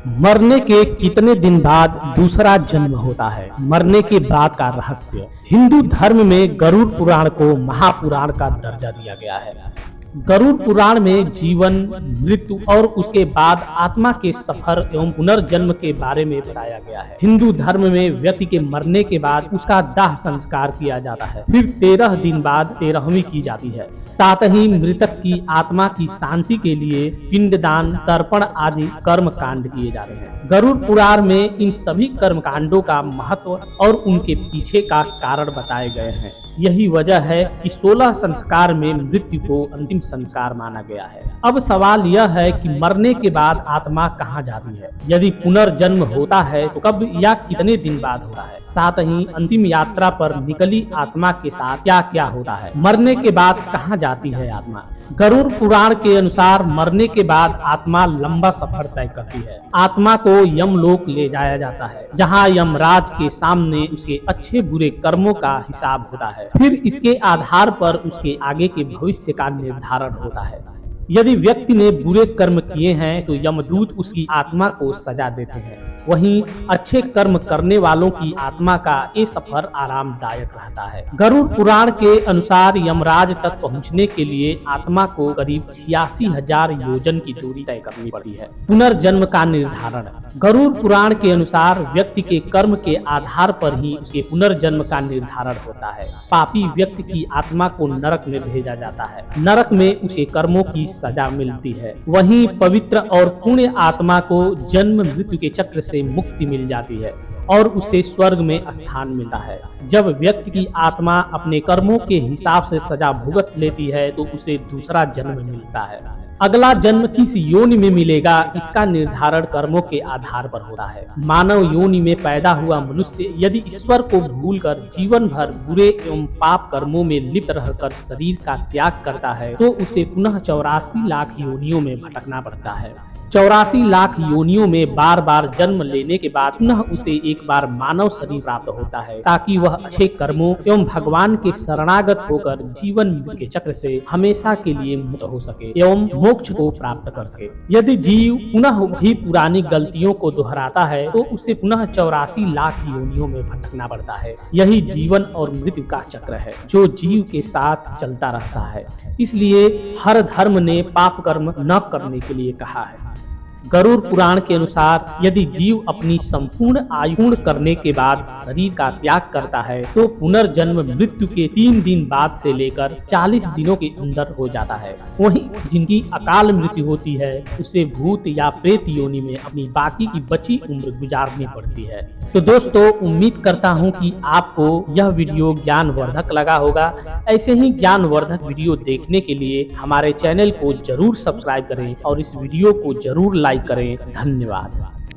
मरने के कितने दिन बाद दूसरा जन्म होता है? मरने के बाद का रहस्य। हिंदू धर्म में गरुड़ पुराण को महापुराण का दर्जा दिया गया है। गरुड़ पुराण में जीवन, मृत्यु और उसके बाद आत्मा के सफर एवं पुनर्जन्म के बारे में बताया गया है। हिंदू धर्म में व्यक्ति के मरने के बाद उसका दाह संस्कार किया जाता है, फिर 13 दिन बाद 13वीं की जाती है। साथ ही मृतक की आत्मा की शांति के लिए पिंडदान, तर्पण आदि कर्म कांड किए जाते हैं। गरुड़ पुराण में इन सभी कर्म कांडों का महत्व और उनके पीछे का कारण बताए गए हैं। यही वजह है कि 16 संस्कार में मृत्यु को अंतिम संस्कार माना गया है। अब सवाल यह है कि मरने के बाद आत्मा कहाँ जाती है? यदि पुनर्जन्म होता है तो कब या कितने दिन बाद होता है? साथ ही अंतिम यात्रा पर निकली आत्मा के साथ क्या क्या होता है? मरने के बाद कहाँ जाती है आत्मा? गरुड़ पुराण के अनुसार मरने के बाद आत्मा लंबा सफर तय करती है। आत्मा को यमलोक ले जाया जाता है, जहाँ यमराज के सामने उसके अच्छे बुरे कर्मों का हिसाब होता है। फिर इसके आधार पर उसके आगे के भविष्य का निर्धारण होता है। यदि व्यक्ति ने बुरे कर्म किए हैं तो यमदूत उसकी आत्मा को सजा देते हैं। वहीं अच्छे कर्म करने वालों की आत्मा का ये सफर आरामदायक रहता है। गरुड़ पुराण के अनुसार यमराज तक पहुंचने के लिए आत्मा को करीब 86,000 योजन की दूरी तय करनी पड़ती है। पुनर्जन्म का निर्धारण। गरुड़ पुराण के अनुसार व्यक्ति के कर्म के आधार पर ही उसके पुनर्जन्म का निर्धारण होता है। पापी व्यक्ति की आत्मा को नरक में भेजा जाता है। नरक में उसे कर्मों की सजा मिलती है। वहीं पवित्र और पुण्य आत्मा को जन्म मृत्यु के चक्र से मुक्ति मिल जाती है और उसे स्वर्ग में स्थान मिलता है। जब व्यक्ति की आत्मा अपने कर्मों के हिसाब से सजा भुगत लेती है तो उसे दूसरा जन्म मिलता है। अगला जन्म किस योनि में मिलेगा, इसका निर्धारण कर्मों के आधार पर होता है। मानव योनि में पैदा हुआ मनुष्य यदि ईश्वर को भूलकर जीवन भर बुरे एवं पाप कर्मों में लिप्त रहकर शरीर का त्याग करता है तो उसे पुनः 84 लाख योनियों में भटकना पड़ता है। 84 लाख योनियों में बार बार जन्म लेने के बाद पुनः उसे एक बार मानव शरीर प्राप्त होता है, ताकि वह अच्छे कर्मों एवं भगवान के शरणागत होकर जीवन मृत्यु के चक्र से हमेशा के लिए मुक्त हो सके एवं मोक्ष को प्राप्त कर सके। यदि जीव पुनः वही पुरानी गलतियों को दोहराता है तो उसे पुनः 84 लाख योनियों में भटकना पड़ता है। यही जीवन और मृत्यु का चक्र है जो जीव के साथ चलता रहता है। इसलिए हर धर्म ने पाप कर्म न करने के लिए कहा है। गरुड़ पुराण के अनुसार यदि जीव अपनी संपूर्ण आयु पूर्ण करने के बाद शरीर का त्याग करता है तो पुनर्जन्म मृत्यु के 3 दिन बाद से लेकर 40 दिनों के अंदर हो जाता है। वहीं जिनकी अकाल मृत्यु होती है उसे भूत या प्रेत योनि में अपनी बाकी की बची उम्र गुजारनी पड़ती है। तो दोस्तों, उम्मीद करता हूँ कि आपको यह वीडियो ज्ञानवर्धक लगा होगा। ऐसे ही ज्ञानवर्धक वीडियो देखने के लिए हमारे चैनल को जरूर सब्सक्राइब करें और इस वीडियो को जरूर लाइक करें। धन्यवाद।